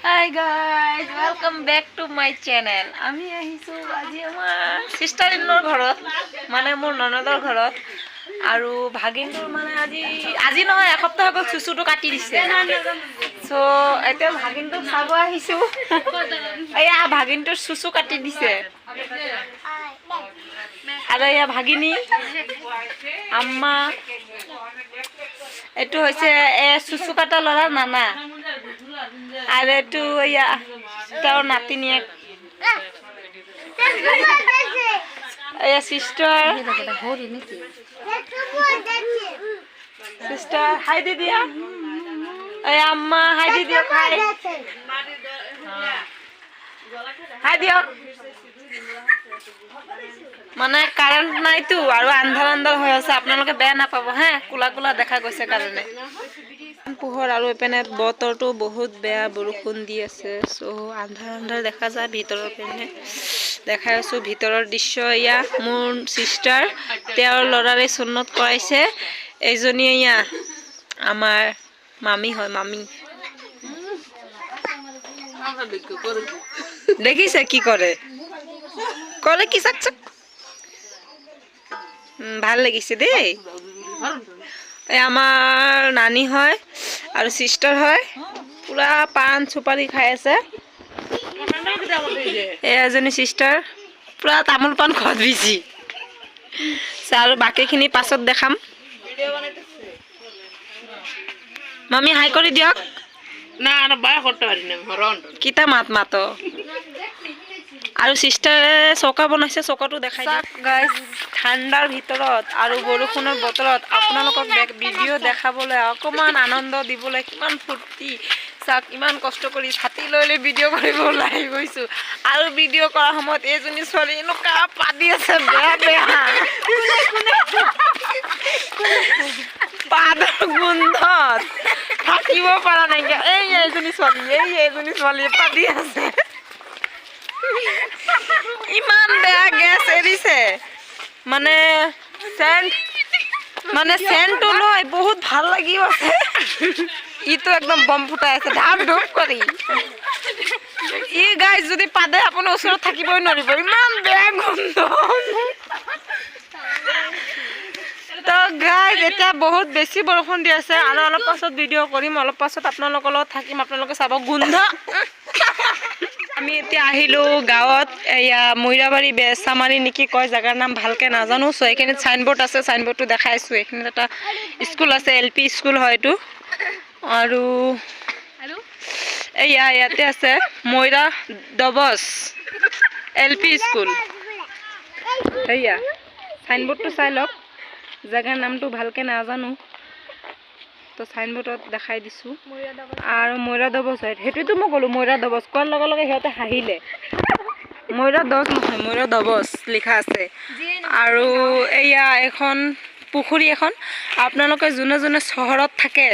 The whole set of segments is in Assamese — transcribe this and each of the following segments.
Hi guys, welcome back to my channel. আমি আহিছো আজি আমাৰ সিস্টাৰ ইনৰ ঘৰত মানে মোৰ ননদৰ ঘৰত আৰু ভাগিনটোৰ মানে আজি নহয় এসপ্তাহ আগত চুচুটো কাটি দিছে সো এতিয়া ভাগিনটোক চাব আহিছো এয়া ভাগিনটোৰ চুচু কাটি দিছে আৰু এয়া ভাগিনী আম্মা এটো হৈছে চুচু কাটা লৰা নানা আৰু এটো ইয়া তার নাতিনিয়ে এয়া সিস্টার হাই দি দিয়া এয়া আম্মা হাই দি দিও হাই দিও মানে কারেন্ট নাই তো আর আন্ধার হৈ আছে আপোনালোকে বেয়া নাপাব হ্যাঁ কুলা কুলা দেখা গৈছে কাৰণে পোহৰ আৰু এপেনে বতৰটো বহুত বেয়া বৰষুণ দি আছে সো আন্ধাৰ দেখা যায় ভিতৰৰ পিনে দেখাই আছো ভিতৰৰ দৃশ্য ইয়া মোৰ সিস্টাৰ তেওঁৰ লৰাৰে সুন্নত কৰাইছে এইজনী ইয়া আমাৰ মামি হয় মামি দেখিছে কি কৰে কলে কি চাক চাক ভাল লাগিছে দেই আমার নানি হয় আর সিস্টার হয় পুরা পান সুপারি খাই আছে এজনী সিস্টার পুরা তামোল পান খোৱাত বিজি আৰ বাকিখিনি পাছত দেখাম মামি হাই কৰি দিয়ক না না বায়া কৰতে পাৰি না হৰন কিতা মাত মাত আৰু সিস্টাৰে চকা বনাইছে চকাটো দেখাই গাইস ঠাণ্ডাৰ ভিতৰত আৰু বৰষুণৰ বতৰত আপোনালোকক ভিডিঅ দেখাবলৈ অকমান আনন্দ দিবলৈ কিমান ফুৰ্তি চাক ইমান কষ্ট কৰি ছাতি লৈ ভিডিঅ কৰিব ওলাই গৈছো আৰু ভিডিঅ কৰাৰ সময়ত এজনী ছোৱালী এনেকা পাদি আছে বেয়া বেয়া পাদৰ গোন্ধত থাকিব পৰা নাই এজনী ছোৱালী পাদি আছে ইমান বেয়া গেছ এৰিছে মানে সেন্ট লয় বহুত ভাল লাগি আছে ইটো একদম বম ফুটাই আছে ধাম ধুম কৰি ই গাইজ যদি পাদে আপোনাৰ ওচৰত থাকিবই নোৱাৰিব ইমান বেয়া গোন্ধ তো গাইজ এতিয়া বহুত বেছি বৰষুণ দি আছে আৰু অলপ পাছত ভিডিঅ' কৰিম অলপ পাছত আপোনালোকৰ লগত থাকিম আপোনালোকে চাব গোন্ধ আমি এতিয়া আহিলো গাঁৱত এয়া মৈৰাবাৰী বেচামাৰী নেকি কয় জাগাৰ নাম ভালকে নাজানো সো এখানে সাইনবোৰ্ড আছে সাইনবোৰ্ডটো দেখাইছো এখানে এটা স্কুল আছে এলপি স্কুল হয়তো আৰু এয়া ইয়াতে আছে মৈৰা দবস এলপি স্কুল এয়া সাইনবোৰ্ডটো চাই লওক জাগাৰ নামটো ভালকে নাজানো তো সাইনবোৰ্ডত দেখাই দিছো আৰু মৈৰা দবস হয় হেতুটো মই কলো মৈৰা দবস কোৱাৰ লগে লগে সিহঁতে হাঁহিলে মৈৰা দবস নহয় মৈৰা দবস লিখা আছে আৰু এয়া এখন পুখুৰী এখন আপোনালোকে যোনে যোনে চহৰত থাকে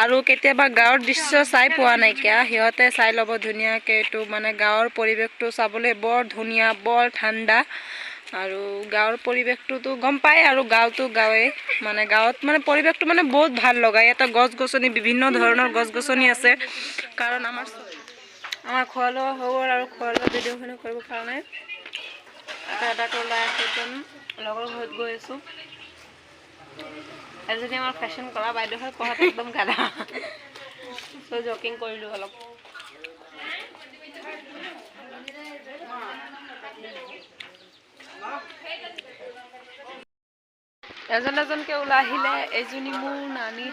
আৰু কেতিয়াবা গাঁৱৰ দৃশ্য চাই পোৱা নাইকিয়া সিহঁতে চাই ল'ব ধুনীয়াকৈ এইটো মানে গাঁৱৰ পৰিৱেশটো চাবলৈ বৰ ধুনীয়া বৰ ঠাণ্ডা আৰু গাঁৱৰ পৰিৱেশটোতো গম পায় আৰু গাঁৱটো গাঁৱে মানে গাঁৱত মানে পৰিৱেশটো মানে বহুত ভাল লগা ইয়াতে গছ গছনি বিভিন্ন ধৰণৰ গছ গছনি আছে কাৰণ আমাৰ খোৱা লোৱা হ'ব আৰু খোৱা লোৱা ভিডিঅ'খিনি কৰিবৰ কাৰণে এটা ওলাই আছে একদম লগৰ ঘৰত গৈ আছোঁ এজনী আমাৰ ফেশ্বন কৰা বাইদেউ হয় পঢ়াত একদম গাধা চ' জকিং কৰিলোঁ অলপ এজনকে ওলাই আহিলে এজনী মোৰ নানি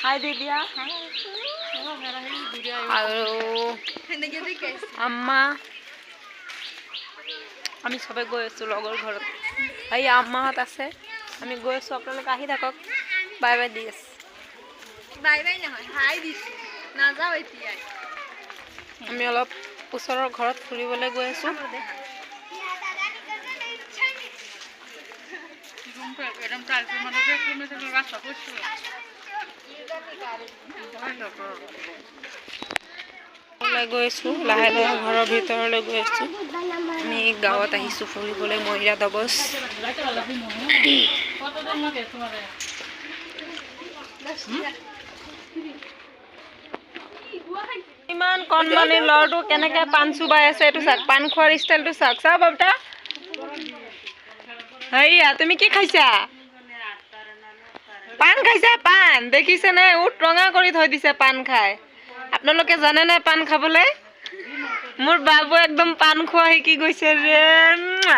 হাই দি দিয়া আৰু আম্মা আমি সবে গৈ আছোঁ লগৰ ঘৰত এই আম্মাহঁত আছে আমি গৈ আছোঁ আপোনালোকে আহি থাকক বাই বাই দি আছে বাই বাই নহয় হাই দিছো নাযাওঁ এতিয়া আমি অলপ ওচৰৰ ঘৰত ফুৰিবলৈ গৈ আছোঁ গৈ আছোঁ লাহে লাহে ঘৰৰ ভিতৰলৈ গৈ আছোঁ আমি গাঁৱত আহিছোঁ ফুৰিবলৈ মৈৰা দবস ইমান কণমানি ল'ৰাটো কেনেকে পাণ চুবাই আছে এইটো চাওক পাণ খোৱাৰ ষ্টাইলটো চাওক চাওক বাবুটা হেৰিয়া তুমি কি খাইছা পাণ খাইছা পাণ দেখিছেনে উঠ ৰঙা কৰি থৈ দিছে পাণ খাই আপোনালোকে জানেনে পাণ খাবলৈ মোৰ বাবু একদম পাণ খোৱা শিকি গৈছে ৰে